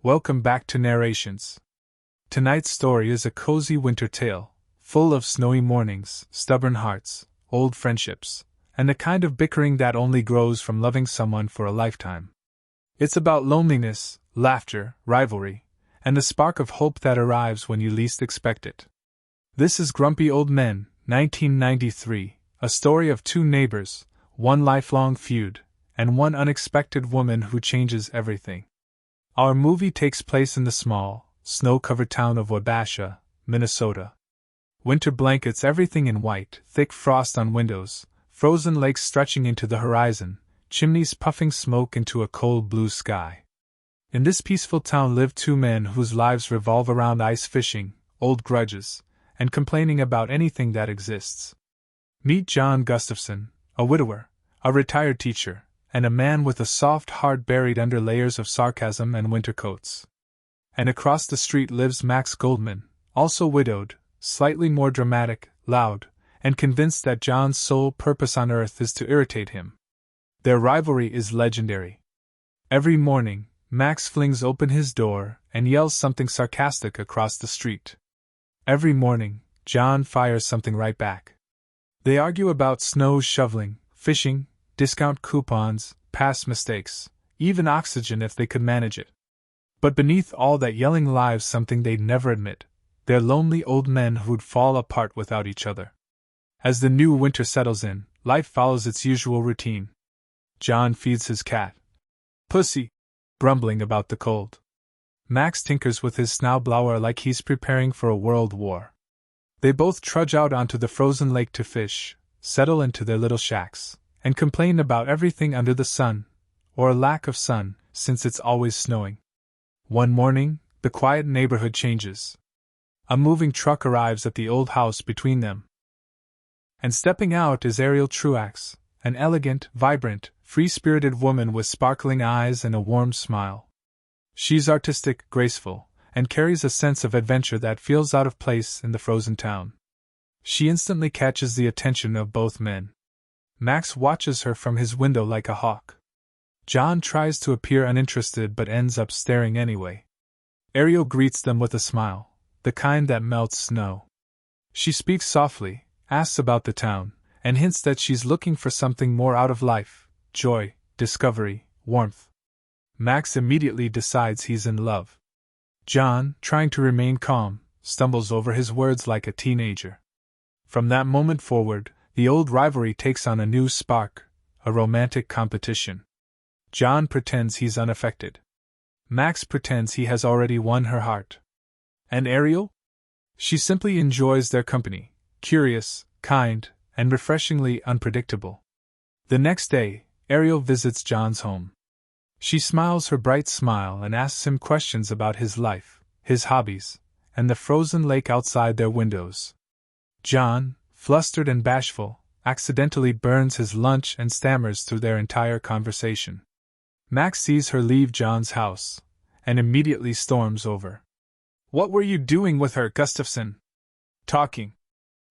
Welcome back to Narrations. Tonight's story is a cozy winter tale, full of snowy mornings, stubborn hearts, old friendships, and the kind of bickering that only grows from loving someone for a lifetime. It's about loneliness, laughter, rivalry, and the spark of hope that arrives when you least expect it. This is Grumpy Old Men, 1993, a story of two neighbors, one lifelong feud, and one unexpected woman who changes everything. Our movie takes place in the small, snow-covered town of Wabasha, Minnesota. Winter blankets everything in white, thick frost on windows, frozen lakes stretching into the horizon, chimneys puffing smoke into a cold blue sky. In this peaceful town live two men whose lives revolve around ice fishing, old grudges, and complaining about anything that exists. Meet John Gustafson, a widower, a retired teacher, and a man with a soft heart buried under layers of sarcasm and winter coats. And across the street lives Max Goldman, also widowed, slightly more dramatic, loud, and convinced that John's sole purpose on earth is to irritate him. Their rivalry is legendary. Every morning, Max flings open his door and yells something sarcastic across the street. Every morning, John fires something right back. They argue about snow shoveling, fishing, discount coupons, past mistakes, even oxygen if they could manage it. But beneath all that yelling lies something they'd never admit. They're lonely old men who'd fall apart without each other. As the new winter settles in, life follows its usual routine. John feeds his cat, Pussy, grumbling about the cold. Max tinkers with his snowblower like he's preparing for a world war. They both trudge out onto the frozen lake to fish, settle into their little shacks, and complain about everything under the sun, or lack of sun, since it's always snowing. One morning, the quiet neighborhood changes. A moving truck arrives at the old house between them. And stepping out is Ariel Truax, an elegant, vibrant, free-spirited woman with sparkling eyes and a warm smile. She's artistic, graceful, and carries a sense of adventure that feels out of place in the frozen town. She instantly catches the attention of both men. Max watches her from his window like a hawk. John tries to appear uninterested but ends up staring anyway. Ariel greets them with a smile, the kind that melts snow. She speaks softly, asks about the town, and hints that she's looking for something more out of life: joy, discovery, warmth. Max immediately decides he's in love. John, trying to remain calm, stumbles over his words like a teenager. From that moment forward, the old rivalry takes on a new spark, a romantic competition. John pretends he's unaffected. Max pretends he has already won her heart. And Ariel? She simply enjoys their company, curious, kind, and refreshingly unpredictable. The next day, Ariel visits John's home. She smiles her bright smile and asks him questions about his life, his hobbies, and the frozen lake outside their windows. John, flustered and bashful, accidentally burns his lunch and stammers through their entire conversation. Max sees her leave John's house, and immediately storms over. "What were you doing with her, Gustafson?" "Talking.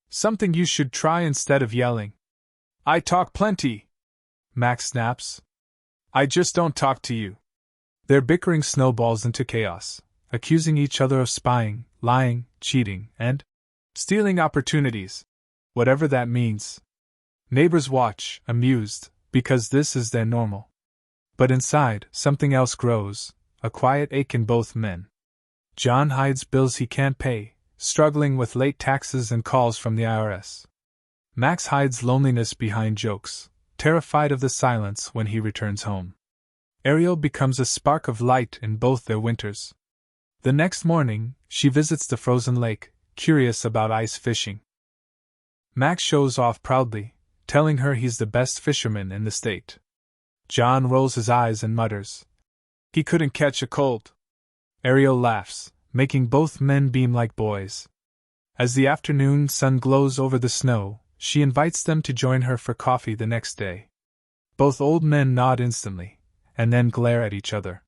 Something you should try instead of yelling." "I talk plenty," Max snaps. "I just don't talk to you." Their bickering snowballs into chaos, accusing each other of spying, lying, cheating, and stealing opportunities. Whatever that means. Neighbors watch, amused, because this is their normal. But inside, something else grows, a quiet ache in both men. John hides bills he can't pay, struggling with late taxes and calls from the IRS. Max hides loneliness behind jokes, terrified of the silence when he returns home. Ariel becomes a spark of light in both their winters. The next morning, she visits the frozen lake, curious about ice fishing. Max shows off proudly, telling her he's the best fisherman in the state. John rolls his eyes and mutters, "He couldn't catch a cold." Ariel laughs, making both men beam like boys. As the afternoon sun glows over the snow, she invites them to join her for coffee the next day. Both old men nod instantly, and then glare at each other.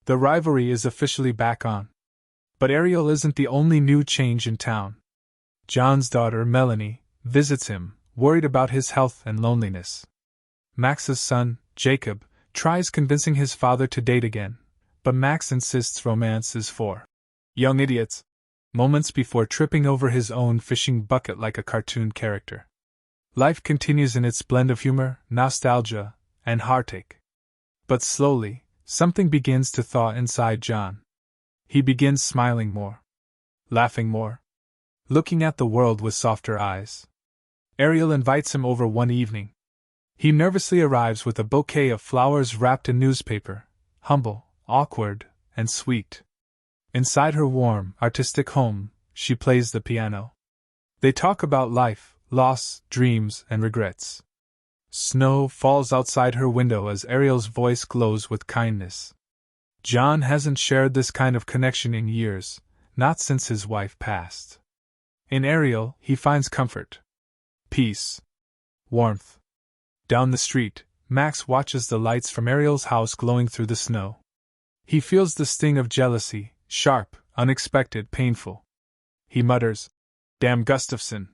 The rivalry is officially back on. But Ariel isn't the only new change in town. John's daughter, Melanie, visits him, worried about his health and loneliness. Max's son, Jacob, tries convincing his father to date again, but Max insists romance is for young idiots, moments before tripping over his own fishing bucket like a cartoon character. Life continues in its blend of humor, nostalgia, and heartache. But slowly, something begins to thaw inside John. He begins smiling more, laughing more, looking at the world with softer eyes. Ariel invites him over one evening. He nervously arrives with a bouquet of flowers wrapped in newspaper, humble, awkward, and sweet. Inside her warm, artistic home, she plays the piano. They talk about life, loss, dreams, and regrets. Snow falls outside her window as Ariel's voice glows with kindness. John hasn't shared this kind of connection in years, not since his wife passed. In Ariel, he finds comfort, peace, warmth. Down the street, Max watches the lights from Ariel's house glowing through the snow. He feels the sting of jealousy, sharp, unexpected, painful. He mutters, "Damn Gustafson,"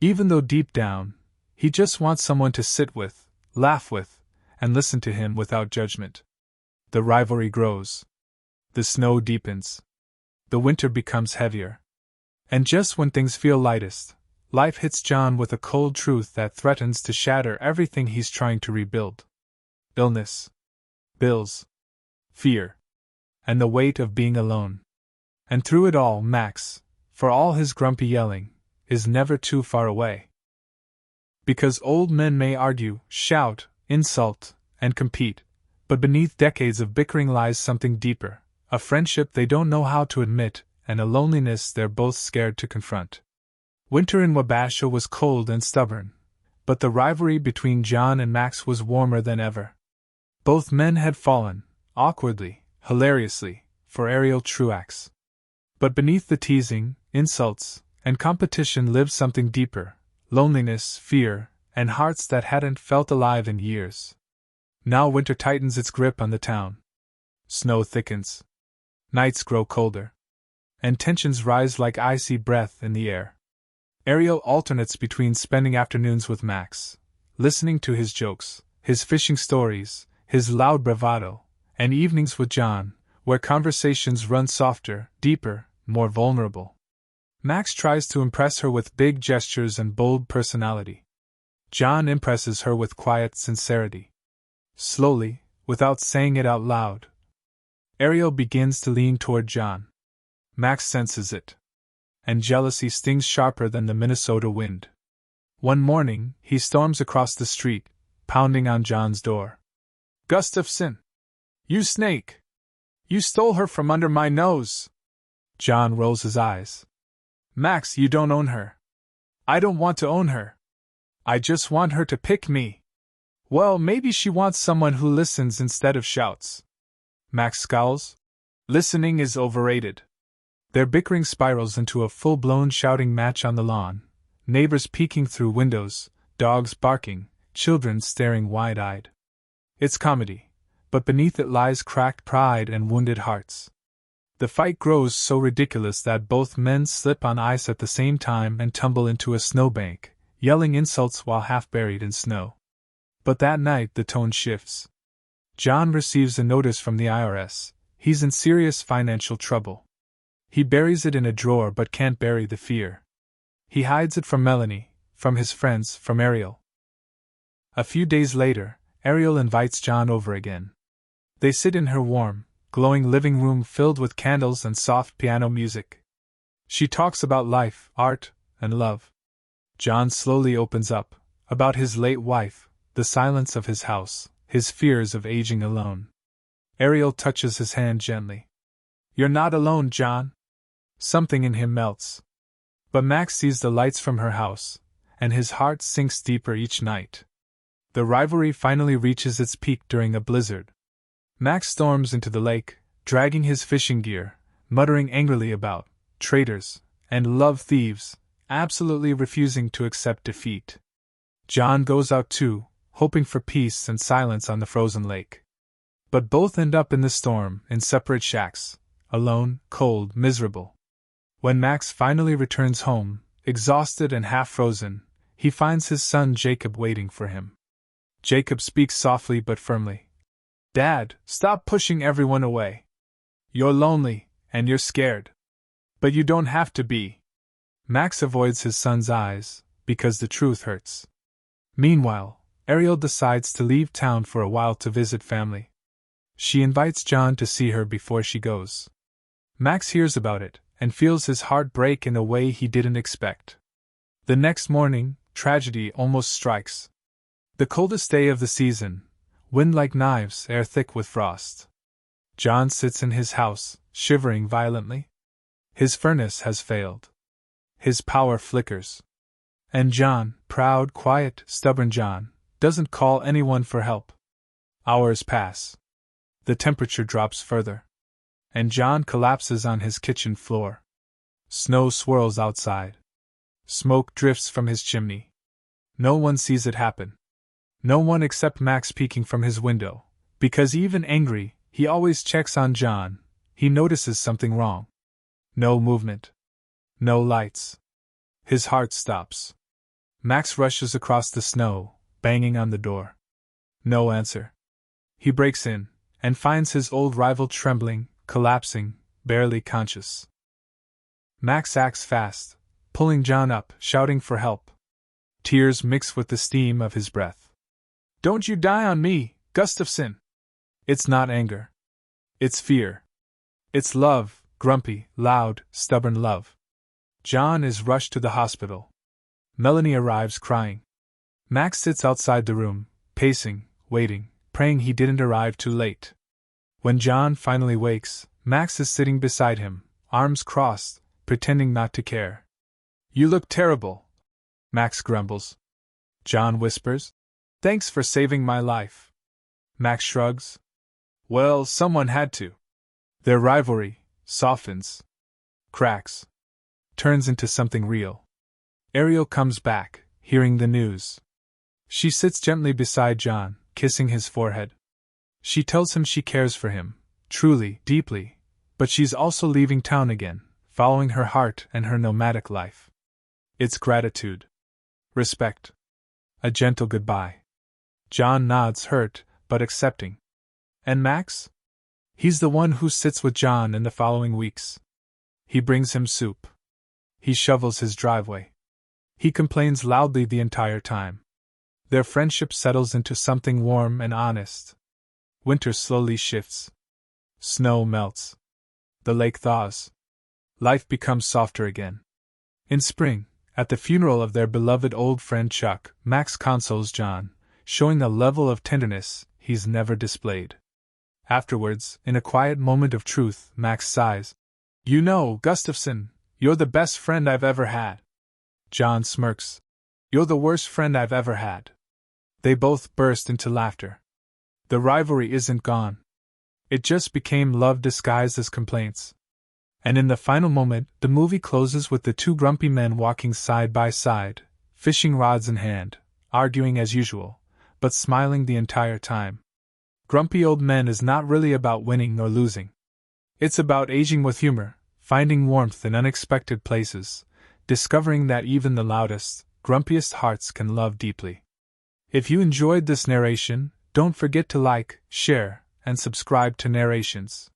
even though deep down, he just wants someone to sit with, laugh with, and listen to him without judgment. The rivalry grows. The snow deepens. The winter becomes heavier. And just when things feel lightest, life hits John with a cold truth that threatens to shatter everything he's trying to rebuild. Illness, bills, fear, and the weight of being alone. And through it all, Max, for all his grumpy yelling, is never too far away. Because old men may argue, shout, insult, and compete, but beneath decades of bickering lies something deeper, a friendship they don't know how to admit, and a loneliness they're both scared to confront. Winter in Wabasha was cold and stubborn, but the rivalry between John and Max was warmer than ever. Both men had fallen, awkwardly, hilariously, for Ariel Truax. But beneath the teasing, insults, and competition lived something deeper, loneliness, fear, and hearts that hadn't felt alive in years. Now winter tightens its grip on the town. Snow thickens. Nights grow colder. And tensions rise like icy breath in the air. Ariel alternates between spending afternoons with Max, listening to his jokes, his fishing stories, his loud bravado, and evenings with John, where conversations run softer, deeper, more vulnerable. Max tries to impress her with big gestures and bold personality. John impresses her with quiet sincerity. Slowly, without saying it out loud, Ariel begins to lean toward John. Max senses it. And jealousy stings sharper than the Minnesota wind. One morning, he storms across the street, pounding on John's door. "Gustafson! You snake! You stole her from under my nose!" John rolls his eyes. "Max, you don't own her. I don't want to own her. I just want her to pick me." "Well, maybe she wants someone who listens instead of shouts." Max scowls. "Listening is overrated." Their bickering spirals into a full-blown shouting match on the lawn, neighbors peeking through windows, dogs barking, children staring wide-eyed. It's comedy, but beneath it lies cracked pride and wounded hearts. The fight grows so ridiculous that both men slip on ice at the same time and tumble into a snowbank, yelling insults while half buried in snow. But that night the tone shifts. John receives a notice from the IRS. He's in serious financial trouble. He buries it in a drawer but can't bury the fear. He hides it from Melanie, from his friends, from Ariel. A few days later, Ariel invites John over again. They sit in her warm, glowing living room filled with candles and soft piano music. She talks about life, art, and love. John slowly opens up, about his late wife, the silence of his house, his fears of aging alone. Ariel touches his hand gently. "You're not alone, John." Something in him melts. But Max sees the lights from her house, and his heart sinks deeper each night. The rivalry finally reaches its peak during a blizzard. Max storms into the lake, dragging his fishing gear, muttering angrily about traitors and love thieves, absolutely refusing to accept defeat. John goes out too, hoping for peace and silence on the frozen lake. But both end up in the storm, in separate shacks, alone, cold, miserable. When Max finally returns home, exhausted and half-frozen, he finds his son Jacob waiting for him. Jacob speaks softly but firmly. "Dad, stop pushing everyone away. You're lonely, and you're scared. But you don't have to be. Max avoids his son's eyes, because the truth hurts. Meanwhile, Ariel decides to leave town for a while to visit family. She invites John to see her before she goes. Max hears about it, and feels his heart break in a way he didn't expect. The next morning, tragedy almost strikes. The coldest day of the season, wind like knives, air thick with frost. John sits in his house, shivering violently. His furnace has failed. His power flickers. And John, proud, quiet, stubborn John, doesn't call anyone for help. Hours pass. The temperature drops further. And John collapses on his kitchen floor. Snow swirls outside. Smoke drifts from his chimney. No one sees it happen. No one except Max peeking from his window, because even angry, he always checks on John. He notices something wrong. No movement. No lights. His heart stops. Max rushes across the snow, banging on the door. No answer. He breaks in, and finds his old rival trembling, collapsing, barely conscious. Max acts fast, pulling John up, shouting for help. Tears mix with the steam of his breath. Don't you die on me, Gustafson! It's not anger. It's fear. It's love, grumpy, loud, stubborn love. John is rushed to the hospital. Melanie arrives crying. Max sits outside the room, pacing, waiting, praying he didn't arrive too late. When John finally wakes, Max is sitting beside him, arms crossed, pretending not to care. You look terrible, Max grumbles. John whispers, Thanks for saving my life. Max shrugs. Well, someone had to. Their rivalry softens, cracks, turns into something real. Ariel comes back, hearing the news. She sits gently beside John, kissing his forehead. She tells him she cares for him, truly, deeply, but she's also leaving town again, following her heart and her nomadic life. It's gratitude. Respect. A gentle goodbye. John nods, hurt, but accepting. And Max? He's the one who sits with John in the following weeks. He brings him soup. He shovels his driveway. He complains loudly the entire time. Their friendship settles into something warm and honest. Winter slowly shifts. Snow melts. The lake thaws. Life becomes softer again. In spring, at the funeral of their beloved old friend Chuck, Max consoles John, showing a level of tenderness he's never displayed. Afterwards, in a quiet moment of truth, Max sighs. You know, Gustafson, you're the best friend I've ever had. John smirks. You're the worst friend I've ever had. They both burst into laughter. The rivalry isn't gone. It just became love disguised as complaints. And in the final moment, the movie closes with the two grumpy men walking side by side, fishing rods in hand, arguing as usual, but smiling the entire time. Grumpy Old Men is not really about winning or losing. It's about aging with humor, finding warmth in unexpected places, discovering that even the loudest, grumpiest hearts can love deeply. If you enjoyed this narration, don't forget to like, share, and subscribe to Narrations.